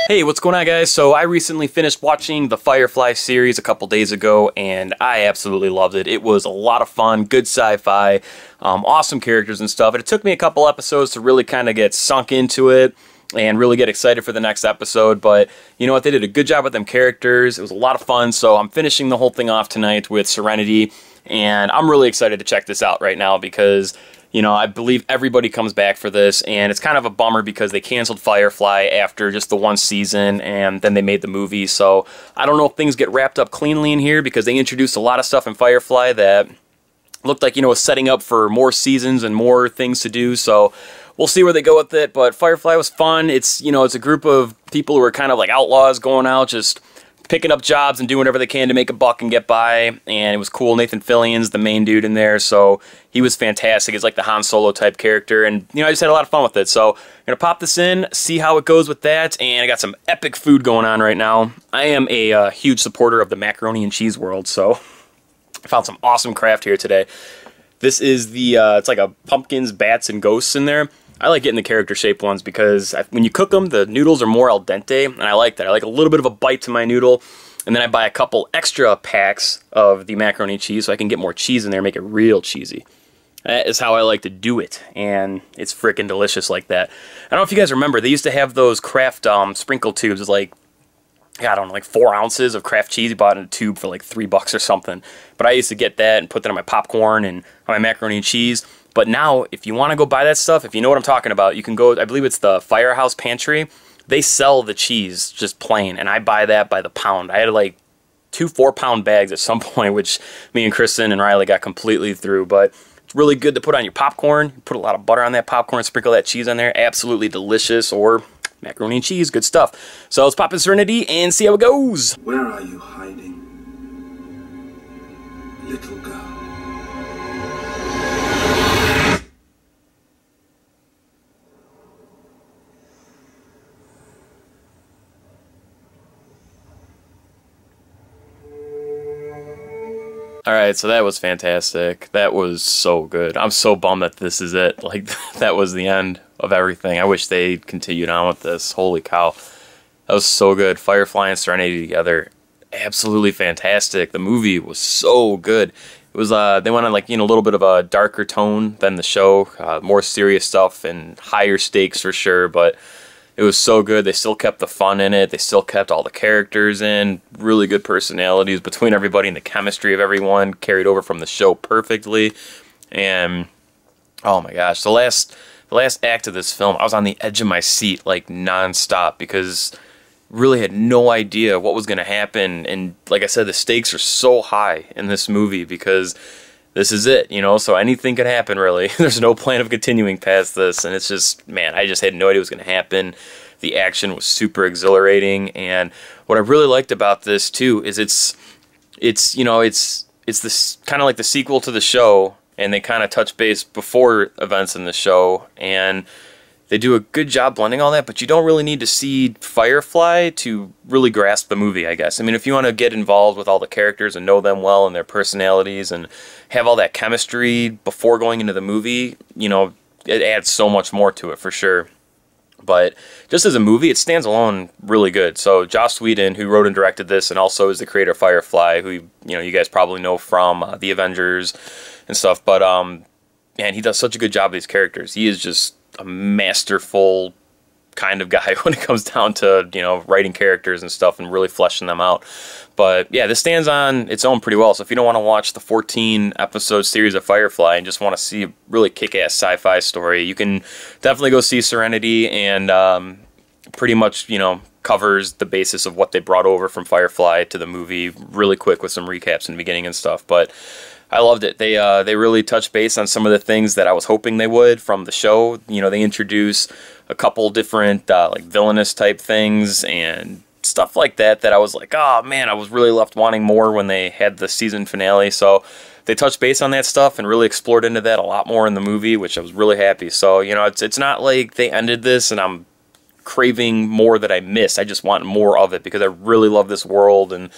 Hey, what's going on, guys? So I recently finished watching the Firefly series a couple days ago, and I absolutely loved it. It was a lot of fun, good sci-fi, awesome characters and stuff. And it took me a couple episodes to really kind of get sunk into it and really get excited for the next episode. But you know what? They did a good job with them characters. It was a lot of fun. So I'm finishing the whole thing off tonight with Serenity, and I'm really excited to check this out right now because, you know, I believe everybody comes back for this, and it's kind of a bummer because they canceled Firefly after just the one season, and then they made the movie. So I don't know if things get wrapped up cleanly in here because they introduced a lot of stuff in Firefly that looked like, you know, was setting up for more seasons and more things to do. So we'll see where they go with it. But Firefly was fun. It's, you know, it's a group of people who are kind of like outlaws going out, just picking up jobs and doing whatever they can to make a buck and get by, and it was cool. Nathan Fillion's the main dude in there, so he was fantastic. He's like the Han Solo type character, and you know, I just had a lot of fun with it. So I'm gonna pop this in, see how it goes with that, and I got some epic food going on right now. I am a huge supporter of the macaroni and cheese world, so I found some awesome craft here today. This is the it's like a pumpkins, bats, and ghosts in there. I like getting the character shaped ones because when you cook them, the noodles are more al dente, and I like that. I like a little bit of a bite to my noodle, and then I buy a couple extra packs of the macaroni and cheese so I can get more cheese in there and make it real cheesy. That is how I like to do it, and it's freaking delicious like that. I don't know if you guys remember, they used to have those Kraft sprinkle tubes. It's like, I don't know, like 4 ounces of Kraft cheese you bought in a tube for like $3 or something. But I used to get that and put that on my popcorn and on my macaroni and cheese. But now, if you want to go buy that stuff, if you know what I'm talking about, you can go, I believe it's the Firehouse Pantry. They sell the cheese just plain, and I buy that by the pound. I had like 2 4-pound bags at some point, which me and Kristen and Riley got completely through. But it's really good to put on your popcorn. You put a lot of butter on that popcorn, sprinkle that cheese on there. Absolutely delicious. Or macaroni and cheese, good stuff. So let's pop in Serenity and see how it goes. Where are you hiding, little girl? Alright, so that was fantastic. That was so good. I'm so bummed that this is it. Like, that was the end of everything. I wish they continued on with this. Holy cow. That was so good. Firefly and Serenity together. Absolutely fantastic. The movie was so good. It was, they went on, like, you know, a little bit of a darker tone than the show. More serious stuff and higher stakes for sure, but it was so good. They still kept the fun in it. They still kept all the characters in. Really good personalities between everybody, and the chemistry of everyone carried over from the show perfectly. And oh my gosh, the last act of this film, I was on the edge of my seat like nonstop because really had no idea what was going to happen. And like I said, the stakes are so high in this movie because this is it, you know, so anything could happen, really. There's no plan of continuing past this, and it's just, man, I just had no idea what was going to happen. The action was super exhilarating, and what I really liked about this, too, is it's you know, it's this kind of like the sequel to the show, and they kind of touch base before events in the show, and they do a good job blending all that, but you don't really need to see Firefly to really grasp the movie, I guess. I mean, if you want to get involved with all the characters and know them well and their personalities and have all that chemistry before going into the movie, you know, it adds so much more to it for sure. But just as a movie, it stands alone really good. So Joss Whedon, who wrote and directed this and also is the creator of Firefly, who, you know, you guys probably know from The Avengers and stuff, but man, he does such a good job of these characters. He is just a masterful kind of guy when it comes down to, you know, writing characters and stuff and really fleshing them out. But yeah, this stands on its own pretty well. So if you don't want to watch the 14-episode series of Firefly and just want to see a really kick-ass sci-fi story, you can definitely go see Serenity, and pretty much, you know, covers the basis of what they brought over from Firefly to the movie really quick with some recaps in the beginning and stuff. But I loved it. They really touched base on some of the things that I was hoping they would from the show. You know, they introduce a couple different like villainous type things and stuff like that that I was like, oh man, I was really left wanting more when they had the season finale. So they touched base on that stuff and really explored into that a lot more in the movie, which I was really happy. So, you know, it's not like they ended this and I'm craving more that I missed. I just want more of it because I really love this world, and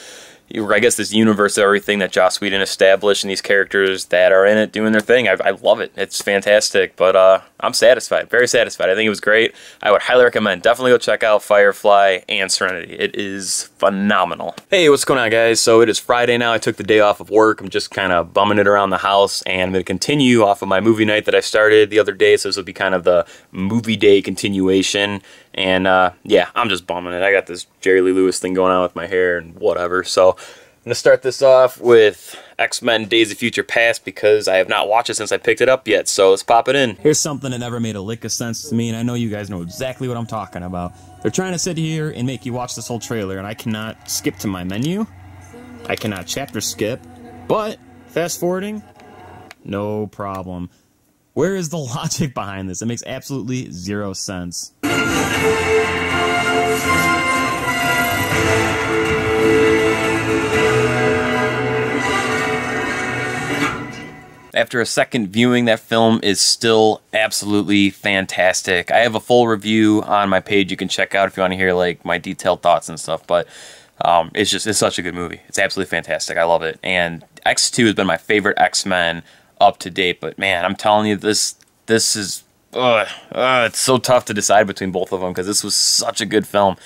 I guess this universe of everything that Joss Whedon established and these characters that are in it doing their thing. I love it. It's fantastic, but I'm satisfied, very satisfied. I think it was great. I would highly recommend. Definitely go check out Firefly and Serenity. It is phenomenal. Hey, what's going on, guys? So it is Friday now. I took the day off of work. I'm just kind of bumming it around the house, and I'm going to continue off of my movie night that I started the other day, so this will be kind of the movie day continuation. And yeah, I'm just bumming it. I got this Jerry Lee Lewis thing going on with my hair and whatever. So I'm going to start this off with X-Men Days of Future Past because I have not watched it since I picked it up yet. So let's pop it in. Here's something that never made a lick of sense to me, and I know you guys know exactly what I'm talking about. They're trying to sit here and make you watch this whole trailer, and I cannot skip to my menu. I cannot chapter skip, but fast forwarding, no problem. Where is the logic behind this? It makes absolutely zero sense. After a second viewing, that film is still absolutely fantastic. I have a full review on my page you can check out if you want to hear like my detailed thoughts and stuff, but it's such a good movie. It's absolutely fantastic. I love it. And X2 has been my favorite X-Men up to date, but man, I'm telling you, this is it's so tough to decide between both of them because this was such a good film.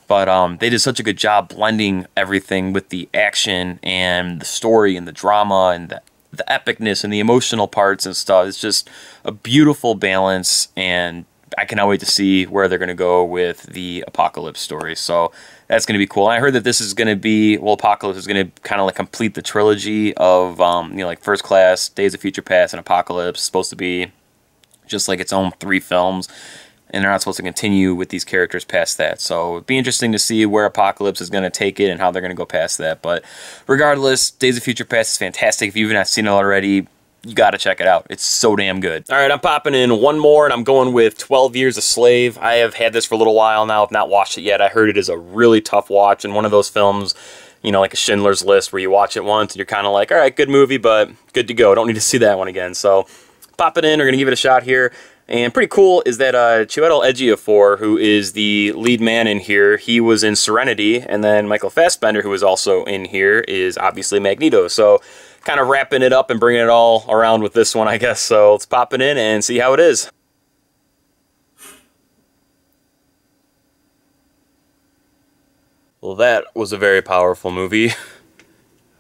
But they did such a good job blending everything with the action and the story and the drama and the epicness and the emotional parts and stuff. It's just a beautiful balance, and I cannot wait to see where they're going to go with the Apocalypse story. So that's going to be cool. And I heard that this is going to be, well, Apocalypse is going to kind of like complete the trilogy of, you know, like First Class, Days of Future Past, and Apocalypse. It's supposed to be just like its own 3 films, and they're not supposed to continue with these characters past that. So it'd be interesting to see where Apocalypse is going to take it and how they're going to go past that. But regardless, Days of Future Past is fantastic. If you've not seen it already, you got to check it out. It's so damn good. All right, I'm popping in one more, and I'm going with 12 Years a Slave. I have had this for a little while now. I've not watched it yet. I heard it is a really tough watch, and one of those films, you know, like a Schindler's List, where you watch it once, and you're kind of like, all right, good movie, but good to go. Don't need to see that one again. So pop it in. We're going to give it a shot here. And pretty cool is that Chiwetel Ejiofor, who is the lead man in here, he was in Serenity, and then Michael Fassbender, who is also in here, is obviously Magneto. So kind of wrapping it up and bringing it all around with this one, I guess. So let's pop it in and see how it is. Well, that was a very powerful movie.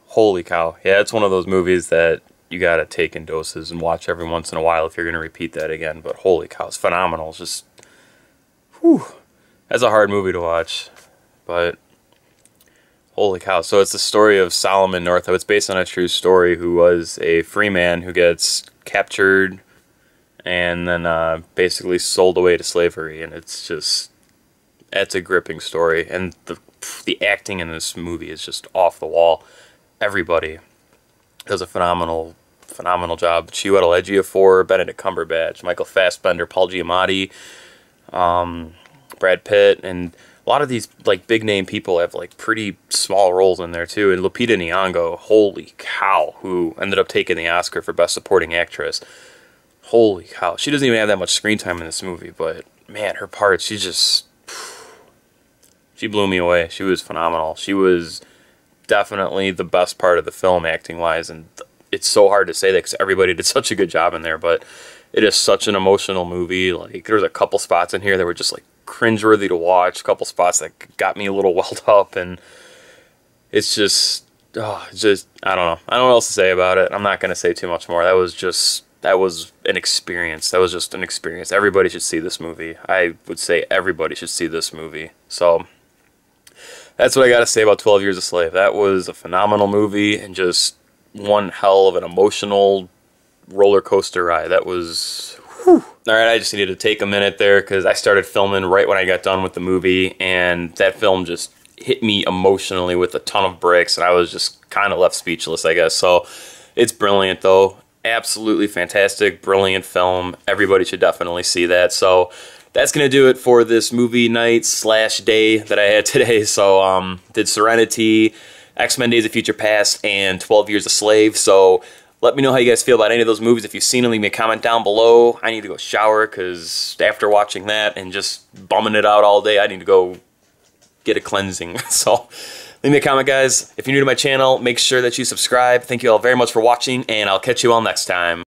Holy cow. Yeah, it's one of those movies that you gotta take in doses and watch every once in a while if you're gonna repeat that again. But holy cow, it's phenomenal. It's just, whew. That's a hard movie to watch. But holy cow. So it's the story of Solomon Northup. It's based on a true story, who was a free man who gets captured and then basically sold away to slavery. And it's just, it's a gripping story. And the acting in this movie is just off the wall. Everybody does a phenomenal job. Chiwetel Ejiofor, Benedict Cumberbatch, Michael Fassbender, Paul Giamatti, Brad Pitt, and a lot of these like big name people have like pretty small roles in there too. And Lupita Nyong'o, holy cow, who ended up taking the Oscar for Best Supporting Actress. Holy cow, she doesn't even have that much screen time in this movie, but man, her parts, she blew me away. She was phenomenal. She was definitely the best part of the film acting wise, and it's so hard to say that because everybody did such a good job in there, but it is such an emotional movie. Like, there's a couple spots in here that were just like cringeworthy to watch, a couple spots that got me a little welled up, and it's just I don't know what else to say about it. I'm not going to say too much more. That was an experience. That was just an experience. Everybody should see this movie. I would say everybody should see this movie. So that's what I got to say about 12 Years a Slave. That was a phenomenal movie and just one hell of an emotional roller coaster ride. That was, whew. All right, I just needed to take a minute there because I started filming right when I got done with the movie, and that film just hit me emotionally with a ton of bricks, and I was just kind of left speechless, I guess. So it's brilliant, though. Absolutely fantastic, brilliant film. Everybody should definitely see that. So that's going to do it for this movie night / day that I had today. So did Serenity, X-Men Days of Future Past, and 12 Years a Slave. So let me know how you guys feel about any of those movies. If you've seen them, leave me a comment down below. I need to go shower because after watching that and just bumming it out all day, I need to go get a cleansing. So Leave me a comment, guys. If you're new to my channel, make sure that you subscribe. Thank you all very much for watching, and I'll catch you all next time.